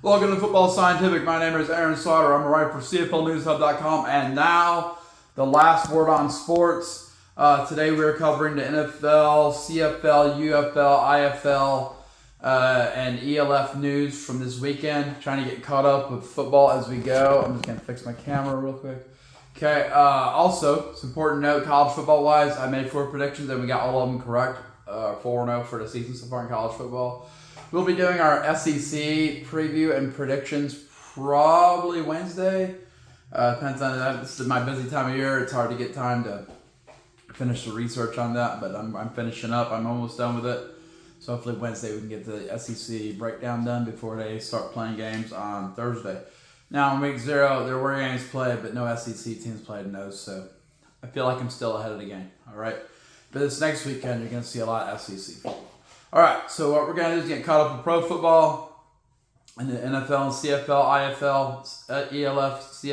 Welcome to Football Scientific. My name is Aaron Sauter. I'm a writer for CFLNewsHub.com, and now the last word on sports. Today we're covering the NFL, CFL, UFL, IFL, and ELF news from this weekend. Trying to get caught up with football as we go. I'm just going to fix my camera real quick. Okay, also, it's important to note, college football-wise, I made 4 predictions and we got all of them correct. 4-0 for the season so far in college football. We'll be doing our SEC preview and predictions probably Wednesday. Depends on that. This is my busy time of year. It's hard to get time to finish the research on that, but I'm finishing up. I'm almost done with it. So hopefully Wednesday we can get the SEC breakdown done before they start playing games on Thursday. Now in week 0, there were games played, but no SEC teams played in those, so I feel like I'm still ahead of the game. All right, but this next weekend you're going to see a lot of SEC football. All right, so what we're going to do is get caught up with pro football and the NFL, CFL, IFL, ELF,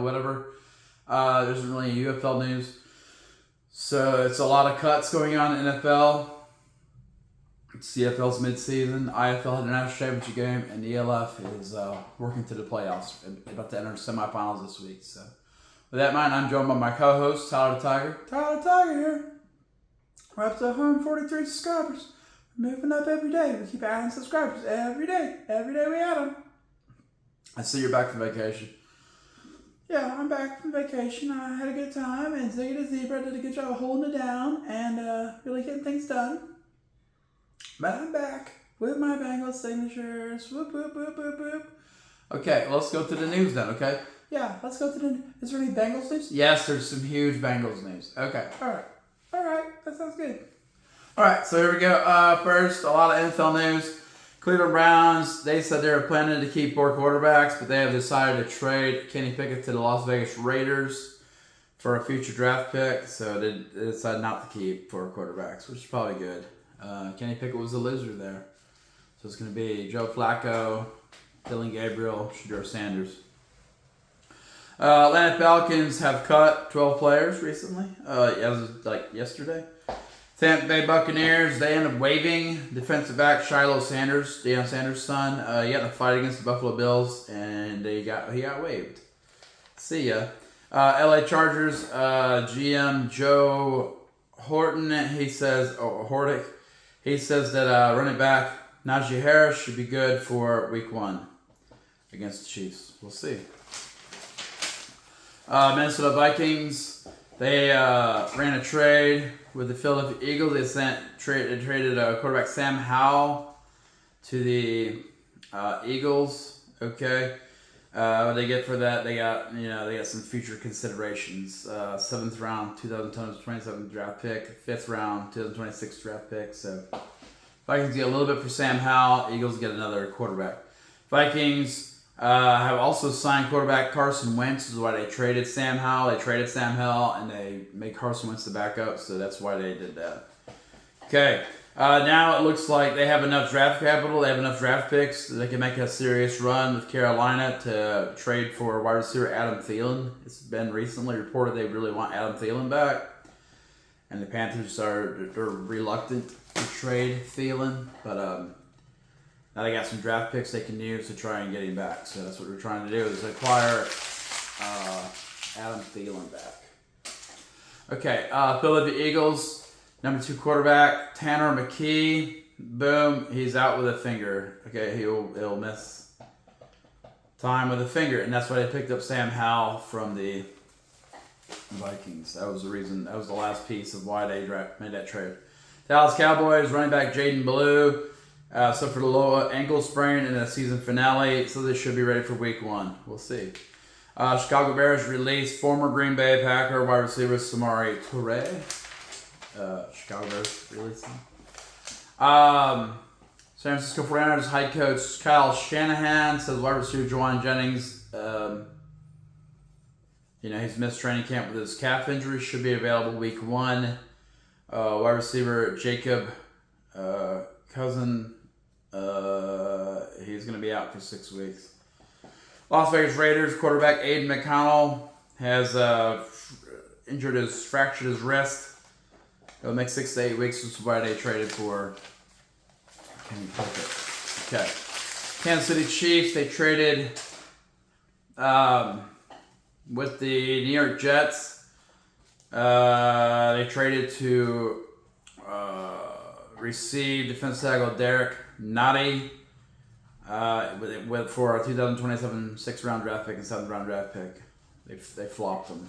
whatever. There isn't really any UFL news. So it's a lot of cuts going on in NFL. CFL's midseason. IFL had a national championship game, and ELF is working to the playoffs. About to enter semifinals this week. So with that in mind, I'm joined by my co-host, Tyler the Tiger. Tyler the Tiger here. We're up to 143 subscribers. Moving up every day. We keep adding subscribers every day. Every day we add them. I see you're back from vacation. Yeah, I'm back from vacation. I had a good time, and Ziggy the Zebra did a good job of holding it down and really getting things done. But I'm back with my Bengals signatures. Whoop, whoop, whoop, whoop, whoop. Okay, let's go to the news then, okay? Yeah, let's go to the... Is there any Bengals news? Yes, there's some huge Bengals news. Okay, all right, that sounds good. All right, so here we go. First, a lot of NFL news. Cleveland Browns, they said they were planning to keep 4 quarterbacks, but they have decided to trade Kenny Pickett to the Las Vegas Raiders for a future draft pick. So they decided not to keep 4 quarterbacks, which is probably good. Kenny Pickett was a loser there. So it's going to be Joe Flacco, Dylan Gabriel, Shedeur Sanders. Atlanta Falcons have cut 12 players recently, as of yesterday. Tampa Bay Buccaneers, they ended up waiving defensive back Shiloh Sanders, Deion Sanders' son. He had a fight against the Buffalo Bills, and he got waived. See ya. LA Chargers GM Joe Horton, he says that running back Najee Harris should be good for week 1 against the Chiefs. We'll see. Minnesota Vikings, they ran a trade with the Philadelphia Eagles. They traded quarterback Sam Howell to the Eagles. Okay, what they get for that? They got some future considerations. 7th round 2027 draft pick, 5th round 2026 draft pick. So Vikings get a little bit for Sam Howell. Eagles get another quarterback. Vikings have also signed quarterback Carson Wentz. This is why they traded Sam Howell. They traded Sam Howell, and they made Carson Wentz the backup, so that's why they did that. Okay, now it looks like they have enough draft capital. They have enough draft picks that they can make a serious run with Carolina to trade for wide receiver Adam Thielen. It's been recently reported they really want Adam Thielen back, and the Panthers they're reluctant to trade Thielen, but now they got some draft picks they can use to try and get him back. So that's what we're trying to do, is acquire Adam Thielen back. Okay, Philadelphia Eagles, number 2 quarterback, Tanner McKee. Boom, he's out with a finger. Okay, he'll miss time with a finger. And that's why they picked up Sam Howell from the Vikings. That was the reason. That was the last piece of why they made that trade. Dallas Cowboys, running back Jaden Blue. Suffered a low ankle sprain in the season finale, so they should be ready for week 1. We'll see. Chicago Bears released former Green Bay Packer wide receiver Samori Toure. Chicago Bears released him. San Francisco 49ers head coach Kyle Shanahan says wide receiver Juwan Jennings, he's missed training camp with his calf injury, should be available week 1. Wide receiver Jacob Cousin, he's going to be out for 6 weeks. Las Vegas Raiders quarterback Aiden McConnell has fractured his wrist. It'll make 6 to 8 weeks, which is why they traded for Kenny Pickett. Okay. Kansas City Chiefs, they traded with the New York Jets. They traded to receive defensive tackle Derek Nottie for a 2027 6th-round draft pick and 7th-round draft pick. They flopped them.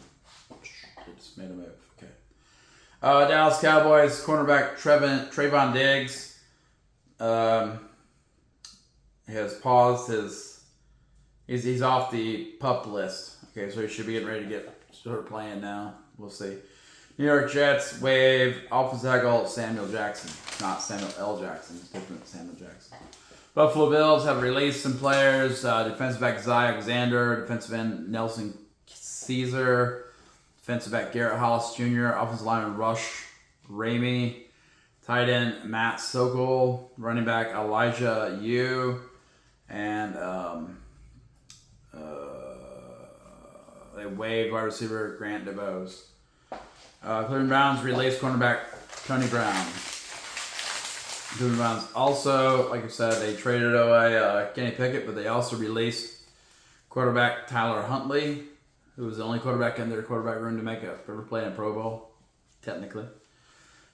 They just made a move. Okay. Dallas Cowboys cornerback Trayvon Diggs has paused his. He's off the PUP list. Okay, so he should be getting ready to start playing now. We'll see. New York Jets waive offensive tackle Samuel Jackson. Not Samuel L. Jackson. It's different Samuel Jackson. Buffalo Bills have released some players. Defensive back Zy Alexander. Defensive end Nelson Caesar. Defensive back Garrett Hollis Jr. Offensive lineman Rush Ramey. Tight end Matt Sokol. Running back Elijah Yu. And they waived wide receiver Grant DeBose. Cleveland Browns released cornerback Tony Brown. Cleveland Browns also, like I said, they traded away Kenny Pickett, but they also released quarterback Tyler Huntley, who was the only quarterback in their quarterback room to ever play in a Pro Bowl, technically.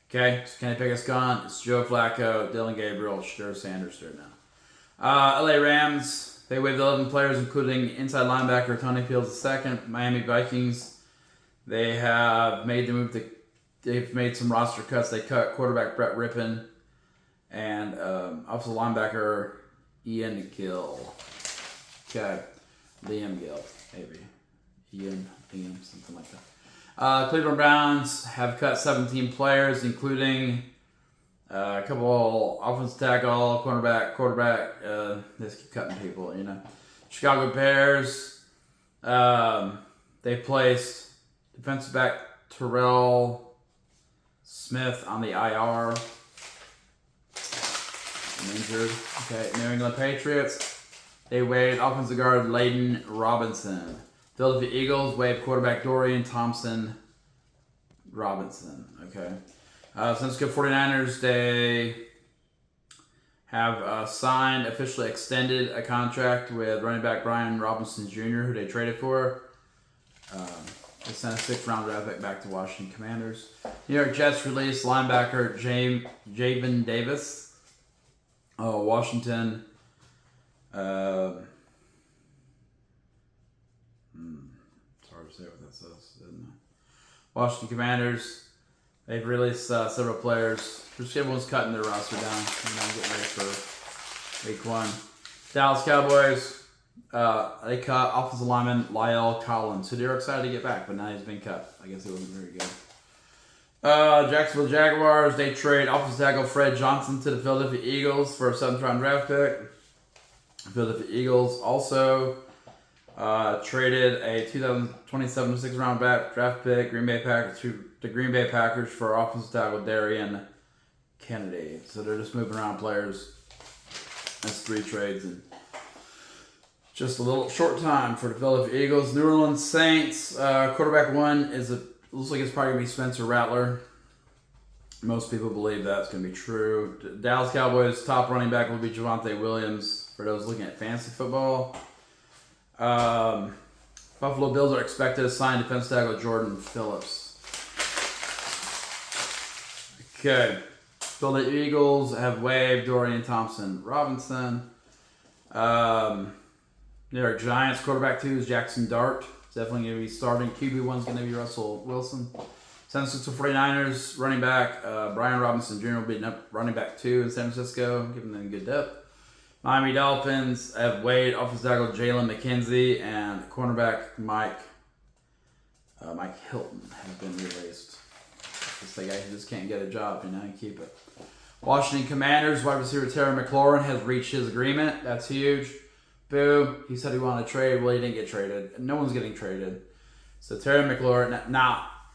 Okay, so Kenny Pickett's gone. It's Joe Flacco, Dylan Gabriel, Shadur Sanders there now. LA Rams, they waived 11 players, including inside linebacker Tony Fields II. Miami Vikings, they have made the move. They've made some roster cuts. They cut quarterback Brett Rippon and offensive linebacker Ian Gill. Okay, Liam Gill, maybe. Liam, something like that. Cleveland Browns have cut 17 players, including a couple offensive tackle, quarterback. They just keep cutting people, you know. Chicago Bears, they placed defensive back Terrell Smith on the IR. Injured. Okay, New England Patriots, they waived offensive guard Layden Robinson. Philadelphia Eagles waived quarterback Dorian Thompson Robinson. Okay. San Francisco 49ers, they have officially extended a contract with running back Brian Robinson Jr., who they traded for. They sent a 6th-round draft pick back to Washington Commanders. New York Jets released linebacker Javen Davis. Washington. It's hard to say what that says, isn't it? Washington Commanders, they've released several players. Just everyone's cutting their roster down. Getting ready for week 1. Dallas Cowboys, they cut offensive lineman Lyle Collins, who they were excited to get back, but now he's been cut. I guess he wasn't very good. Jacksonville Jaguars, they trade offensive tackle Fred Johnson to the Philadelphia Eagles for a 7th-round draft pick. Philadelphia Eagles also traded a 2027 6th-round draft pick to the Green Bay Packers for offensive tackle Darian Kennedy. So they're just moving around players. That's 3 trades in just a little short time for the Philadelphia Eagles. New Orleans Saints, quarterback 1 looks like it's probably going to be Spencer Rattler. Most people believe that's going to be true. Dallas Cowboys top running back will be Javonte Williams for those looking at fantasy football. Buffalo Bills are expected to sign defensive tackle Jordan Phillips. Okay. Philadelphia Eagles have waived Dorian Thompson Robinson. New York Giants quarterback 2 is Jackson Dart. Definitely going to be starting. QB1 is going to be Russell Wilson. San Francisco 49ers running back Brian Robinson Jr. will be running back 2 in San Francisco, giving them good depth. Miami Dolphins have waived offensive tackle Jalen McKenzie, and cornerback Mike Hilton has been released. It's the guy who just can't get a job, you keep it. Washington Commanders wide receiver Terry McLaurin has reached his agreement. That's huge. Boo. He said he wanted to trade. Well, he didn't get traded. No one's getting traded. So Terry McLaurin,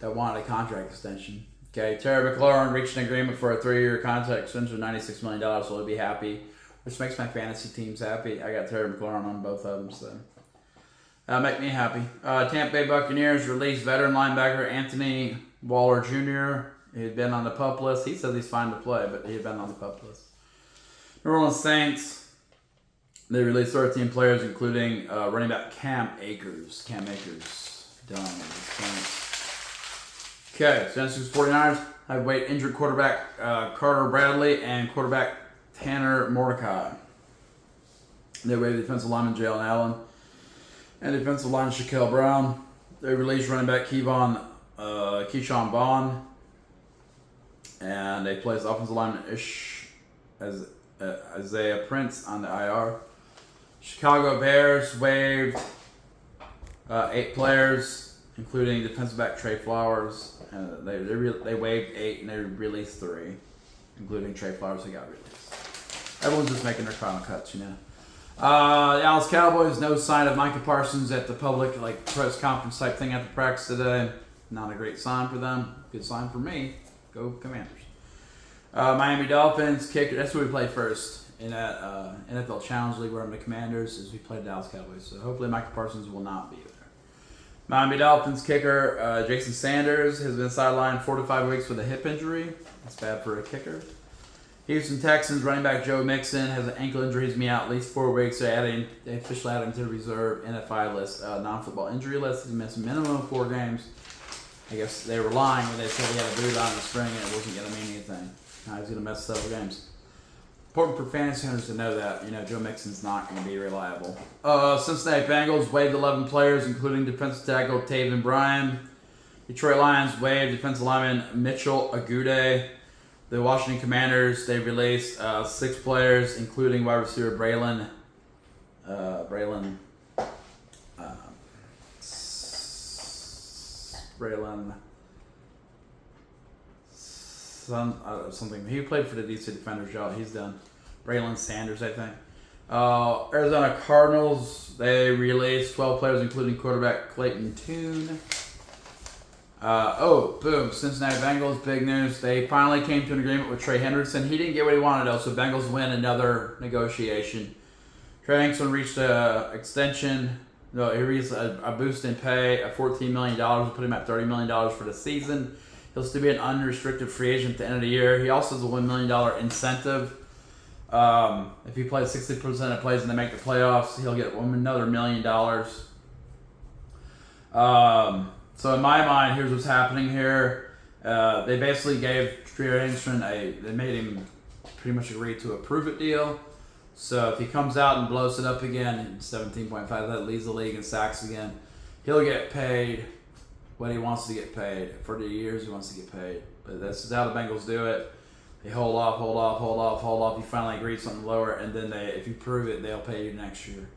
that wanted a contract extension. Okay, Terry McLaurin reached an agreement for a 3-year contract extension of $96 million, so he'll be happy. Which makes my fantasy teams happy. I got Terry McLaurin on both of them, so that'll make me happy. Tampa Bay Buccaneers released veteran linebacker Anthony Waller Jr. He had been on the PUP list. He says he's fine to play, but he had been on the PUP list. New Orleans Saints They released 13 players, including running back Cam Akers. Done. Okay, San Francisco 49ers have weight injured quarterback Carter Bradley and quarterback Tanner Mordecai. They waived defensive lineman Jalen Allen and defensive lineman Shaquille Brown. They released running back Keyshawn Vaughn. And they placed offensive lineman Isaiah Prince on the IR. Chicago Bears waived 8 players, including defensive back Trey Flowers. They waived 8 and they released 3, including Trey Flowers. They got released. Everyone's just making their final cuts, you know. The Dallas Cowboys, no sign of Micah Parsons at the public press conference type thing after practice today. Not a great sign for them. Good sign for me. Go Commanders. Miami Dolphins kicker. That's who we played first in that NFL Challenge League. Where I'm the Commanders as we played Dallas Cowboys. So hopefully Micah Parsons will not be there. Miami Dolphins kicker Jason Sanders has been sidelined 4 to 5 weeks with a hip injury. That's bad for a kicker. Houston Texans running back Joe Mixon has an ankle injury. He's been out at least 4 weeks. They officially added him to the reserve NFI list, non-football injury list. He's missed a minimum of 4 games. I guess they were lying when they said he had a boot on in the spring and it wasn't going to mean anything. Now he's going to miss several games. Important for fantasy owners to know that, Joe Mixon's not going to be reliable. Cincinnati Bengals waived 11 players, including defensive tackle Taven Bryan. Detroit Lions waived defensive lineman Mitchell Agude. The Washington Commanders, they released 6 players, including wide receiver Braylon something. He played for the DC Defenders, y'all. He's done. Braylon Sanders, I think. Arizona Cardinals, they released 12 players, including quarterback Clayton Tune. Boom. Cincinnati Bengals, big news. They finally came to an agreement with Trey Hendrickson. He didn't get what he wanted, though, so Bengals win another negotiation. Trey Hendrickson reached an extension. No, he reached a boost in pay of $14 million. We'll put him at $30 million for the season. He'll still be an unrestricted free agent at the end of the year. He also has a $1 million incentive. If he plays 60% of plays and they make the playoffs, he'll get another $1 million. So in my mind, here's what's happening here. They basically gave Trey Hendrickson they made him pretty much agree to a prove-it deal. So if he comes out and blows it up again, 17.5, that leads the league in sacks again, he'll get paid what he wants to get paid. For the years he wants to get paid. But this is how the Bengals do it. They hold off. You finally agree something lower, and then if you prove it, they'll pay you next year.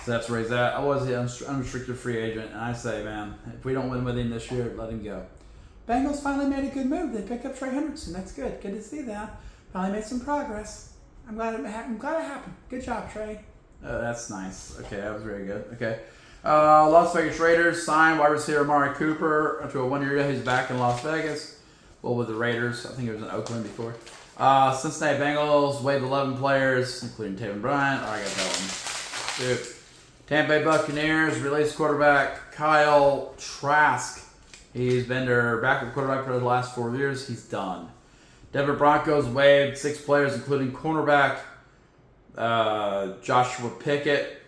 So that's where he's at. I was the unrestricted free agent, and I say, man, if we don't win with him this year, let him go. Bengals finally made a good move. They picked up Trey Hendrickson. That's good. Good to see that. Finally made some progress. I'm glad it happened. Good job, Trey. That's nice. Okay, that was very good. Okay. Las Vegas Raiders signed wide receiver Amari Cooper to a 1-year deal. He's back in Las Vegas. Well, with the Raiders. I think it was in Oakland before. Cincinnati Bengals waived 11 players, including Taven Bryan. I got that one. Dude. Tampa Bay Buccaneers released quarterback Kyle Trask. He's been their backup quarterback for the last 4 years. He's done. Denver Broncos waived 6 players, including cornerback Joshua Pickett.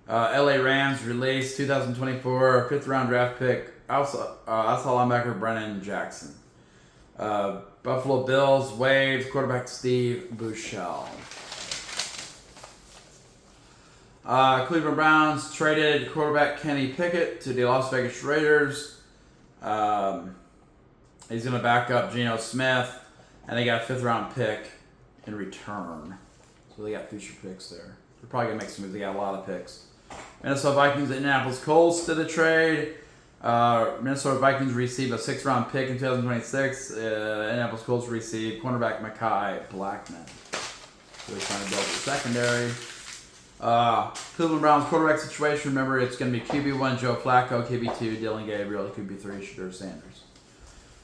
LA Rams released 2024 5th-round draft pick outside linebacker Brennan Jackson. Buffalo Bills waived quarterback Steve Buechele. Cleveland Browns traded quarterback Kenny Pickett to the Las Vegas Raiders. He's going to back up Geno Smith, and they got a 5th-round pick in return. So they got future picks there. They're probably going to make some moves. They got a lot of picks. Minnesota Vikings and Indianapolis Colts did a trade. Minnesota Vikings received a 6th-round pick in 2026. Indianapolis Colts received cornerback Mekhi Blackman. So they're trying to build the secondary. Cleveland Browns quarterback situation. Remember, it's going to be QB1 Joe Flacco, QB2 Dylan Gabriel, QB3 Shedeur Sanders.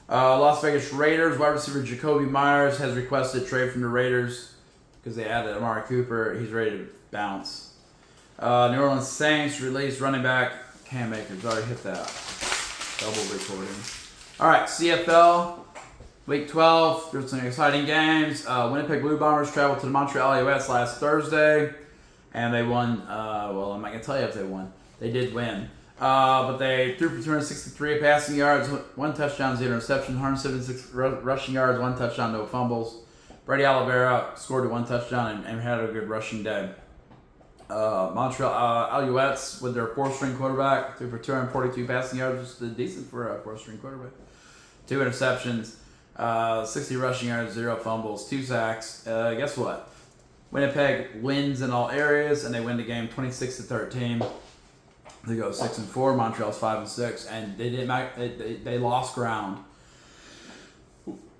Las Vegas Raiders wide receiver Jacoby Myers has requested a trade from the Raiders because they added Amari Cooper. He's ready to bounce. New Orleans Saints released running back Cam Akers. Already hit that. Double recording. All right, CFL Week 12. There's some exciting games. Winnipeg Blue Bombers traveled to the Montreal Alouettes last Thursday And they won, well, I'm not going to tell you if they won. They did win. But they threw for 263 passing yards, 1 touchdown, 0 interception, 176 rushing yards, 1 touchdown, no fumbles. Brady Oliveira scored 1 touchdown and had a good rushing day. Montreal Alouettes with their 4th-string quarterback threw for 242 passing yards, which is decent for a 4th-string quarterback. 2 interceptions, 60 rushing yards, 0 fumbles, 2 sacks. Guess what? Winnipeg wins in all areas, and they win the game 26-13. They go 6-4. Montreal's 5-6, and they didn't. They lost ground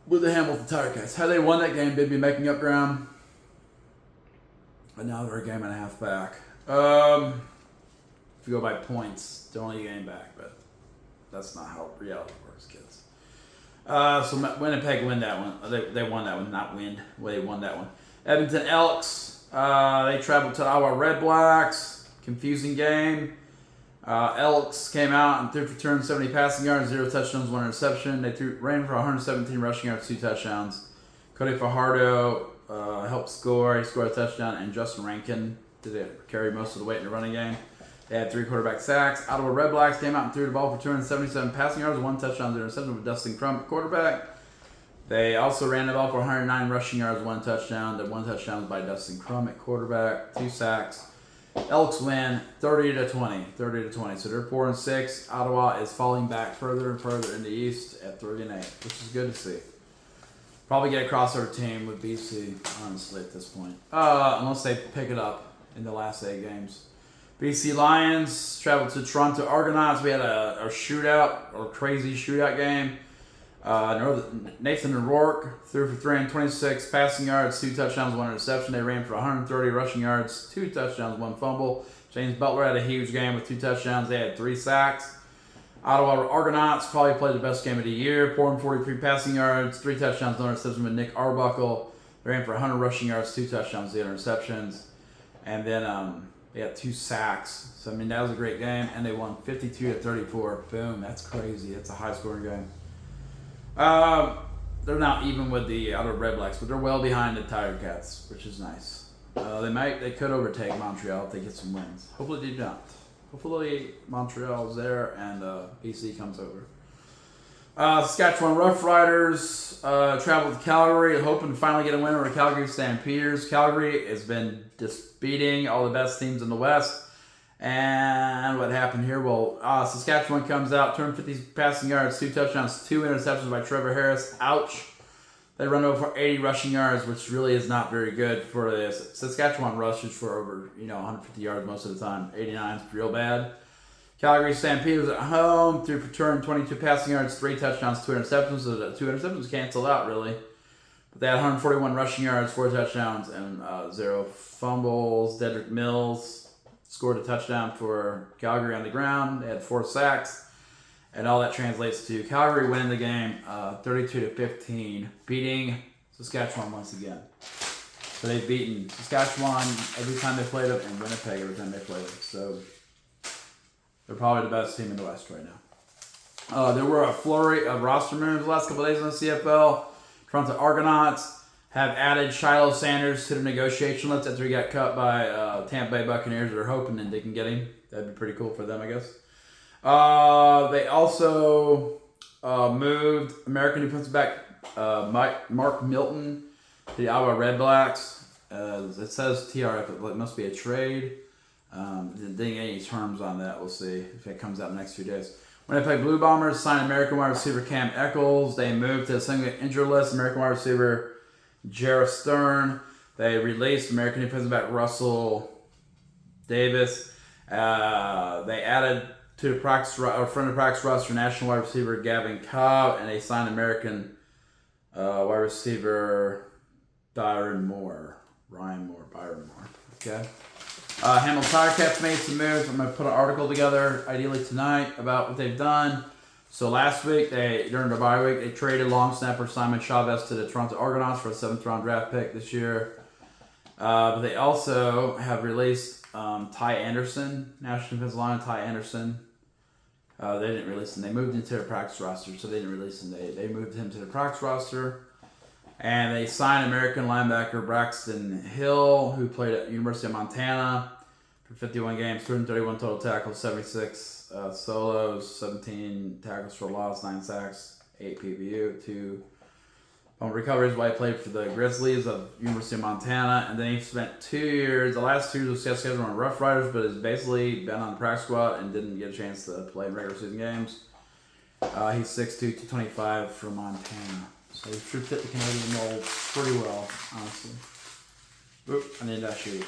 with the Hamilton Tiger Cats. Had they won that game, they'd be making up ground. But now they're a game and a half back. If you go by points, they're only a game back, but that's not how reality works, kids. So Winnipeg win that one. They won that one, not win. They won that one. Edmonton Elks. They traveled to the Ottawa Red Blacks. Confusing game. Elks came out and threw for 270 passing yards, 0 touchdowns, 1 interception. They ran for 117 rushing yards, 2 touchdowns. Cody Fajardo helped score. He scored a touchdown, and Justin Rankin did carry most of the weight in the running game. They had 3 quarterback sacks. Ottawa Red Blacks came out and threw the ball for 277 passing yards, 1 touchdown, 0 interception with Dustin Crum at quarterback. They also ran the ball for 109 rushing yards, 1 touchdown. The 1 touchdown was by Dustin Crum at quarterback, 2 sacks. Elks win 30-20. So they're 4-6. Ottawa is falling back further and further in the East at 3-8, which is good to see. Probably get a crossover team with BC, honestly, at this point. Unless they pick it up in the last 8 games. BC Lions traveled to Toronto Argonauts. We had a shootout, or crazy shootout game. Nathan O'Rourke threw for 326 passing yards, 2 touchdowns, 1 interception. They ran for 130 rushing yards, 2 touchdowns, 1 fumble. James Butler had a huge game with 2 touchdowns. They had 3 sacks. Ottawa Argonauts probably played the best game of the year. 443 passing yards, 3 touchdowns, 1 interception with Nick Arbuckle. They ran for 100 rushing yards, 2 touchdowns, 0 interceptions. And then they had 2 sacks. So, I mean, that was a great game. And they won 52-34. Boom, that's crazy. It's a high-scoring game. They're not even with the Ottawa Red Blacks, but they're well behind the Tiger Cats, which is nice. They could overtake Montreal if they get some wins. Hopefully they don't. Hopefully Montreal's there and BC comes over. Saskatchewan Roughriders traveled to Calgary, hoping to finally get a win over the Calgary Stampeders. Calgary has been just beating all the best teams in the West. And what happened here? Well, Saskatchewan comes out, 250 passing yards, 2 touchdowns, 2 interceptions by Trevor Harris. Ouch. They run over for 80 rushing yards, which really is not very good for this. Saskatchewan rushes for over 150 yards most of the time. 89 is real bad. Calgary Stampeders at home, threw for 222 passing yards, 3 touchdowns, 2 interceptions. So the 2 interceptions canceled out, really. But they had 141 rushing yards, 4 touchdowns, and 0 fumbles. Dedrick Mills scored a touchdown for Calgary on the ground. They had 4 sacks. And all that translates to Calgary winning the game 32-15, beating Saskatchewan once again. So they've beaten Saskatchewan every time they played them and Winnipeg every time they played them. So they're probably the best team in the West right now. There were a flurry of roster moves the last couple of days on the CFL. Toronto Argonauts have added Shiloh Sanders to the negotiation list after he got cut by Tampa Bay Buccaneers. They're hoping that they can get him. That'd be pretty cool for them, I guess. They also moved American defensive back Mark Milton to the Ottawa Red Blacks. It says TRF. It must be a trade. Didn't get any terms on that. We'll see if it comes out in the next few days. Winnipeg Blue Bombers signed American wide receiver Cam Eccles. They moved to the single injured list American wide receiver Jarrett Stern. They released American defensive back Russell Davis. They added to the practice front of practice roster national wide receiver Gavin Cobb, and they signed American wide receiver Byron Moore. Okay. Hamilton Tiger Cats made some moves. I'm going to put an article together, ideally tonight, about what they've done. So last week, during the bye week, they traded long snapper Simon Chavez to the Toronto Argonauts for a 7th-round draft pick this year. But they also have released Ty Anderson, National Defensive Lineman Ty Anderson. They didn't release him. They moved him to the practice roster, so they didn't release him. They moved him to the practice roster. And they signed American linebacker Braxton Hill, who played at University of Montana for 51 games, 231 total tackles, 76 solos, 17 tackles for loss, 9 sacks, 8 PBU, 2 fumble recoveries while he played for the Grizzlies of University of Montana. And then he spent 2 years, the last 2 years was scheduled on Rough Riders, but has basically been on the practice squad and didn't get a chance to play in regular season games. He's 6'2", 225 from Montana. So he should fit the Canadian mold pretty well, honestly. Oop, I need that sheet.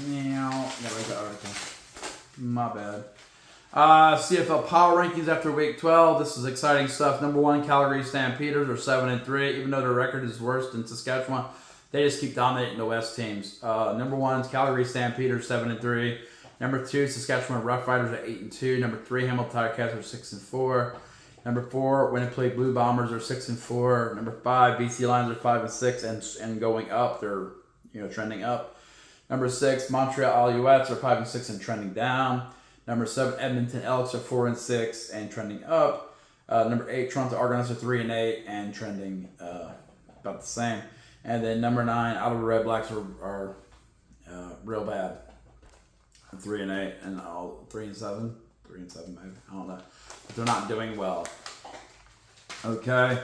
Meow. Gotta write the article. My bad. CFL Power Rankings after week 12. This is exciting stuff. Number 1, Calgary Stampeders are 7-3. Even though their record is worse than Saskatchewan, they just keep dominating the West teams. Number 1 is Calgary Stampeders, 7-3. Number 2, Saskatchewan Roughriders are 8-2. Number 3, Hamilton Ticats are 6-4. Number 4, Winnipeg Blue Bombers are 6-4. Number 5, BC Lions are 5-6 and going up. They're trending up. Number 6, Montreal Alouettes are 5-6 and trending down. Number 7, Edmonton Elks are 4-6 and trending up. Number 8, Toronto Argonauts are 3-8 and trending about the same. And then number 9, Ottawa Red Blacks are real bad. 3-8 and 3-7, 3-7 maybe. I don't know. But they're not doing well. Okay.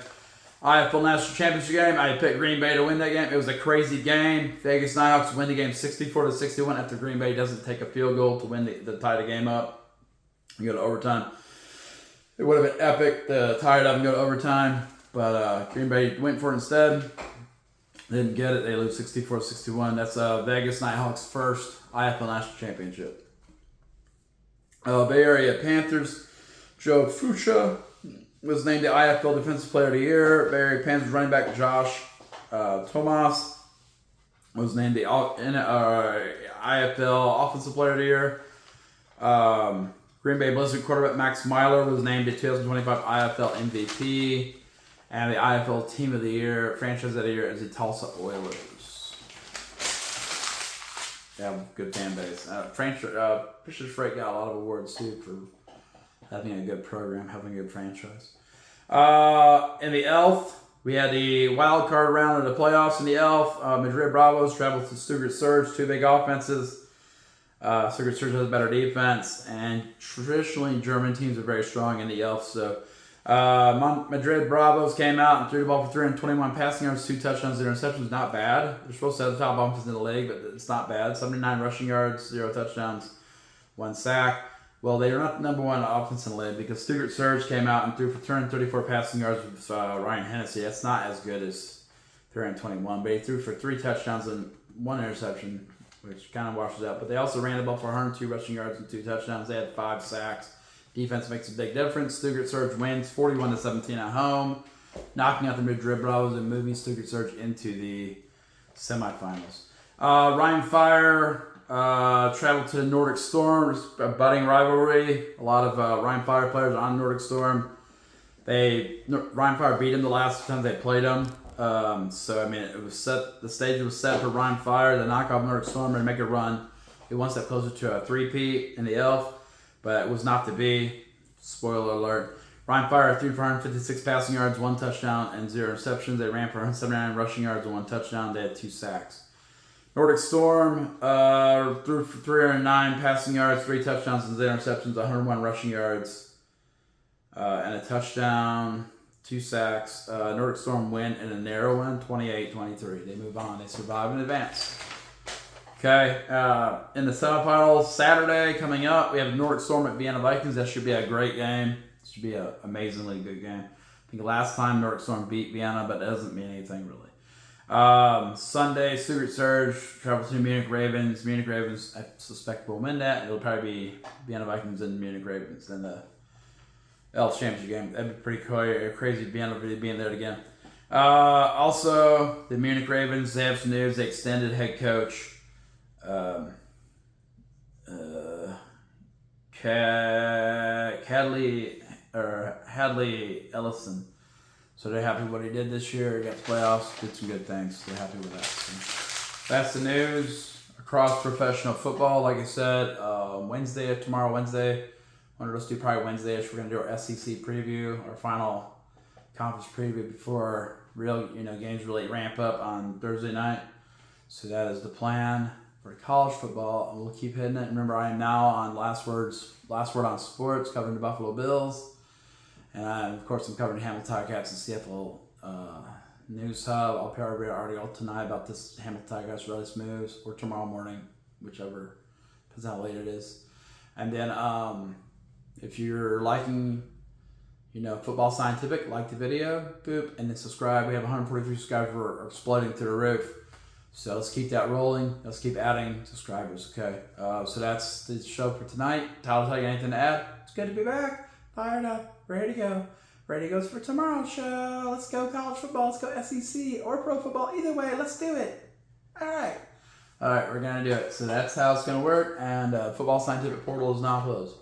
IFL National Championship game. I picked Green Bay to win that game. It was a crazy game. Vegas Nighthawks win the game 64-61 after Green Bay doesn't take a field goal to win to tie the game up. You go to overtime. It would have been epic to tie it up and go to overtime, but Green Bay went for it instead. Didn't get it. They lose 64-61. That's Vegas Nighthawks' first IFL National Championship. Bay Area Panthers. Joe Fuchsia was named the IFL Defensive Player of the Year. Bay Area Panthers running back Josh Tomas was named the IFL Offensive Player of the Year. Green Bay Blizzard quarterback Max Myler was named the 2025 IFL MVP. And the IFL Team of the Year, Franchise of the Year, is the Tulsa Oilers. They have a good fan base. Fisher's Freight got a lot of awards too for having a good program, having a good franchise. In the ELF, we had the Wildcard Round of the playoffs in the ELF. Madrid Bravos traveled to Stuttgart Surge, 2 big offenses. Stuttgart Surge has a better defense, and traditionally German teams are very strong in the ELF. So Madrid Bravos came out and threw the ball for 321 passing yards, 2 touchdowns, 0 interceptions. Not bad. They're supposed to have the top offense in the league, but it's not bad. 79 rushing yards, 0 touchdowns, 1 sack. Well, they are not the number 1 offense in the league because Stuttgart Surge came out and threw for 234 passing yards with Ryan Hennessy. That's not as good as 321, but he threw for 3 touchdowns and 1 interception, which kind of washes out. But they also ran the ball for 102 rushing yards and 2 touchdowns. They had 5 sacks. Defense makes a big difference. Stuttgart Surge wins 41-17 at home, knocking out the Madrid Bravos and moving Stuttgart Surge into the semifinals. Ryan Fire traveled to the Nordic Storm, a budding rivalry. A lot of Ryan Fire players on Nordic Storm. Ryan Fire beat him the last time they played him. So I mean, it was set. The stage was set for Ryan Fire to knock off Nordic Storm and make a run. He wants that closer to a 3-peat in the ELF, but it was not to be. Spoiler alert. Ryan Fire threw for 156 passing yards, 1 touchdown, and 0 interceptions. They ran for 179 rushing yards and 1 touchdown. They had 2 sacks. Nordic Storm threw for 309 passing yards, 3 touchdowns, and 0 interceptions, 101 rushing yards, and a touchdown, 2 sacks. Nordic Storm win in a narrow win, 28-23. They move on. They survive and advance. Okay, in the semifinals, Saturday coming up, we have Nordic Storm at Vienna Vikings. That should be a great game. It should be an amazingly good game. I think last time Nordic Storm beat Vienna, but it doesn't mean anything really. Sunday, Stuttgart Surge travel to Munich Ravens. Munich Ravens, I suspect, will win that. It'll probably be Vienna Vikings and Munich Ravens in the ELF Championship game. That'd be pretty crazy Vienna being there again. Also, the Munich Ravens, they have some news. They extended head coach Hadley Ellison. So they're happy with what he did this year. He got the playoffs, did some good things. They're happy with that. So that's the news across professional football. Like I said, tomorrow Wednesday, one of those 2 probably Wednesday-ish, we're going to do our SEC preview, our final conference preview before real games really ramp up on Thursday night. So that is the plan for college football, and we'll keep hitting it. Remember, I am now on Last Word on Sports, covering the Buffalo Bills, and of course I'm covering the Hamilton Ticats and CFL News Hub. I'll probably read an article tonight about this Hamilton Ticats latest moves, or tomorrow morning, whichever, depends how late it is. And then if you're liking Football Scientific, like the video, boop, and then subscribe. We have 143 subscribers. We're exploding through the roof. So let's keep that rolling. Let's keep adding subscribers, okay? So that's the show for tonight. Tyler, you got anything to add? It's good to be back. Fired up. Ready to go. Ready to go for tomorrow's show. Let's go college football. Let's go SEC or pro football. Either way, let's do it. All right, we're going to do it. So that's how it's going to work. And Football Scientific portal is now closed.